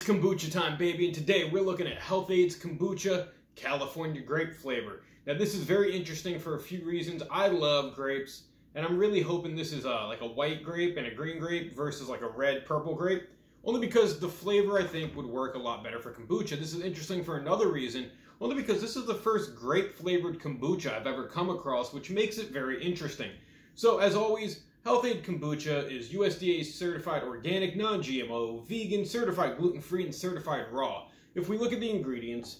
Kombucha time, baby, and today we're looking at Health-Ade's Kombucha California grape flavor. Now this is very interesting for a few reasons. I love grapes, and I'm really hoping this is like a white grape and a green grape versus like a red purple grape, only because the flavor I think would work a lot better for kombucha. This is interesting for another reason, only because this is the first grape flavored kombucha I've ever come across, which makes it very interesting. So as always, Health-Ade Kombucha is USDA certified organic, non-GMO, vegan, certified gluten-free, and certified raw. If we look at the ingredients,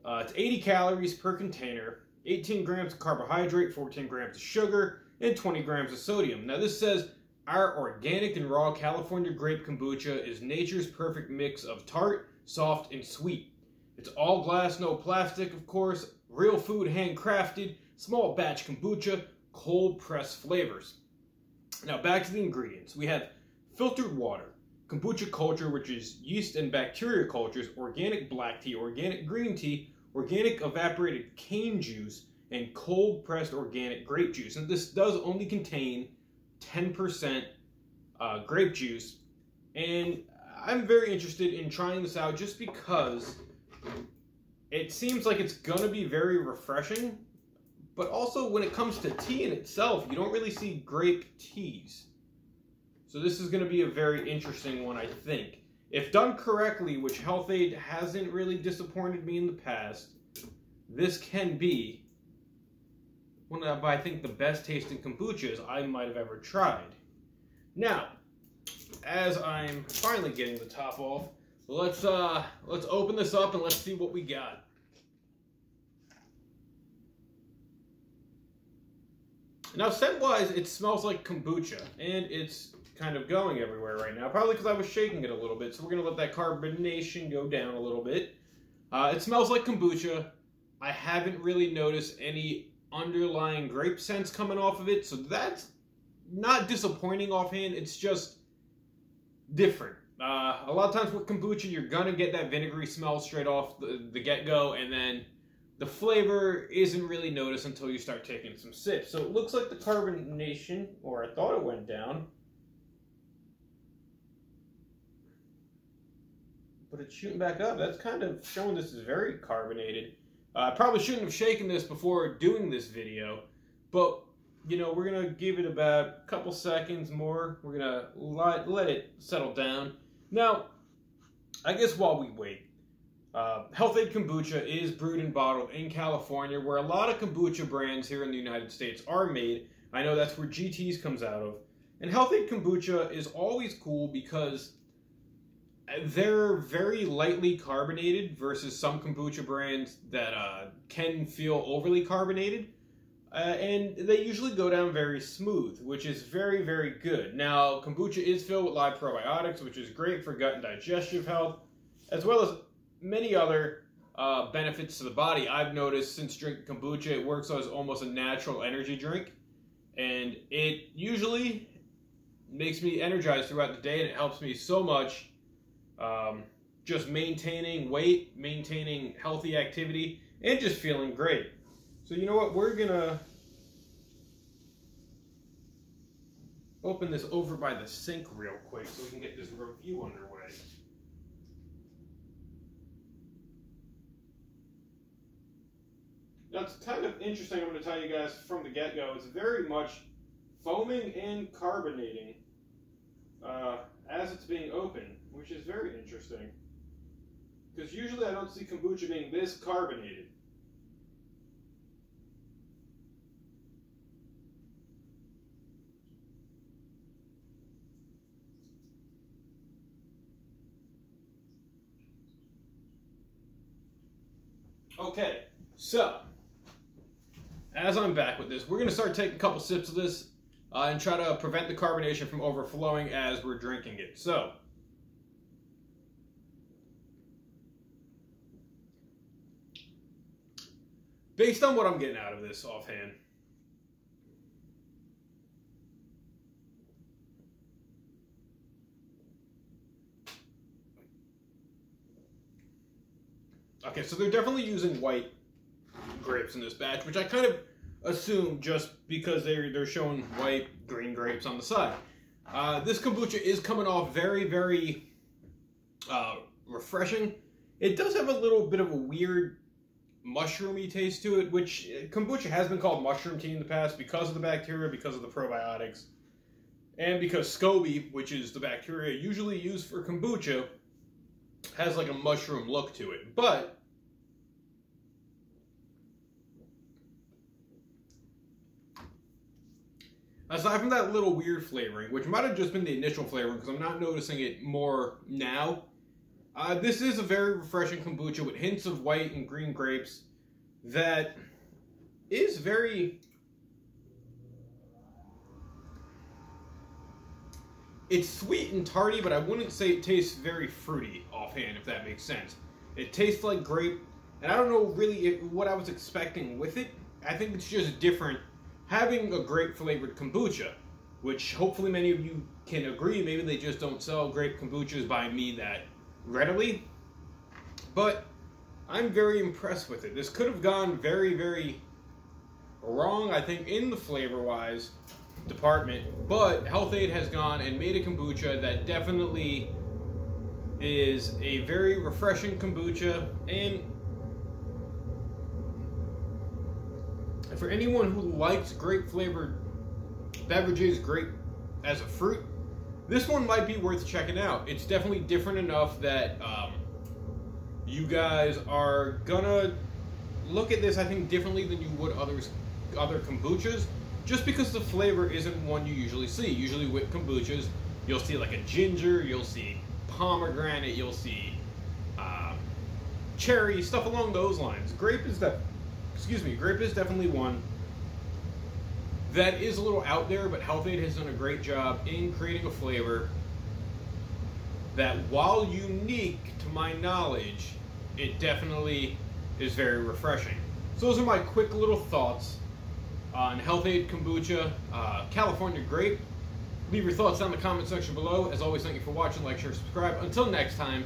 it's 80 calories per container, 18 grams of carbohydrate, 14 grams of sugar, and 20 grams of sodium. Now this says, our organic and raw California grape kombucha is nature's perfect mix of tart, soft, and sweet. It's all glass, no plastic, of course, real food handcrafted, small batch kombucha, cold pressed flavors. Now back to the ingredients. We have filtered water, kombucha culture, which is yeast and bacteria cultures, organic black tea, organic green tea, organic evaporated cane juice, and cold pressed organic grape juice. And this does only contain 10% grape juice. And I'm very interested in trying this out just because it seems like it's gonna be very refreshing. But also, when it comes to tea in itself, you don't really see grape teas. So this is going to be a very interesting one, I think. If done correctly, which Health-Ade hasn't really disappointed me in the past, this can be one of, I think, the best tasting kombuchas I might have ever tried. Now, as I'm finally getting the top off, let's open this up and let's see what we got. Now, scent-wise, it smells like kombucha, and it's kind of going everywhere right now, probably because I was shaking it a little bit, so we're going to let that carbonation go down a little bit. It smells like kombucha. I haven't really noticed any underlying grape scents coming off of it, so that's not disappointing offhand, it's just different. A lot of times with kombucha, you're going to get that vinegary smell straight off the get-go, and then the flavor isn't really noticed until you start taking some sips. So it looks like the carbonation, or I thought it went down, but it's shooting back up. That's kind of showing this is very carbonated. I probably shouldn't have shaken this before doing this video, but you know, we're gonna give it about a couple seconds more. We're gonna let it settle down. Now, I guess while we wait, Health-Ade Kombucha is brewed and bottled in California, where a lot of kombucha brands here in the United States are made. I know that's where GT's comes out of. And Health-Ade Kombucha is always cool because they're very lightly carbonated versus some kombucha brands that can feel overly carbonated. And they usually go down very smooth, which is very, very good. Now, kombucha is filled with live probiotics, which is great for gut and digestive health, as well as many other benefits to the body. I've noticed since drinking kombucha, it works as almost a natural energy drink. And it usually makes me energized throughout the day, and it helps me so much just maintaining weight, maintaining healthy activity, and just feeling great. So you know what, we're gonna open this over by the sink real quick so we can get this review underway. Now, it's kind of interesting, I'm going to tell you guys from the get-go, it's very much foaming and carbonating as it's being opened, which is very interesting. Because usually I don't see kombucha being this carbonated. Okay, so as I'm back with this, we're going to start taking a couple sips of this and try to prevent the carbonation from overflowing as we're drinking it. So, based on what I'm getting out of this offhand, okay, so they're definitely using white grapes in this batch, which I kind of assume just because they're showing white, green grapes on the side. This kombucha is coming off very, very refreshing. It does have a little bit of a weird mushroomy taste to it, which kombucha has been called mushroom tea in the past because of the bacteria, because of the probiotics, and because SCOBY, which is the bacteria usually used for kombucha, has like a mushroom look to it. But aside from that little weird flavoring, which might have just been the initial flavoring because I'm not noticing it more now, this is a very refreshing kombucha with hints of white and green grapes that is very... It's sweet and tarty, but I wouldn't say it tastes very fruity offhand, if that makes sense. It tastes like grape, and I don't know really what I was expecting with it. I think it's just different having a grape-flavored kombucha, which hopefully many of you can agree. Maybe they just don't sell grape kombuchas by me that readily. But I'm very impressed with it. This could have gone very, very wrong, I think, in the flavor-wise department, but Health-Ade has gone and made a kombucha that definitely is a very refreshing kombucha, and for anyone who likes grape-flavored beverages, grape as a fruit, this one might be worth checking out. It's definitely different enough that you guys are gonna look at this, I think, differently than you would other kombuchas, just because the flavor isn't one you usually see. Usually with kombuchas, you'll see like a ginger, you'll see pomegranate, you'll see cherry, stuff along those lines. Grape is definitely one that is a little out there, but Health-Ade has done a great job in creating a flavor that, while unique to my knowledge, it definitely is very refreshing. So those are my quick little thoughts on Health-Ade Kombucha, California Grape. Leave your thoughts down in the comment section below. As always, thank you for watching. Like, share, subscribe. Until next time,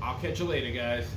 I'll catch you later, guys.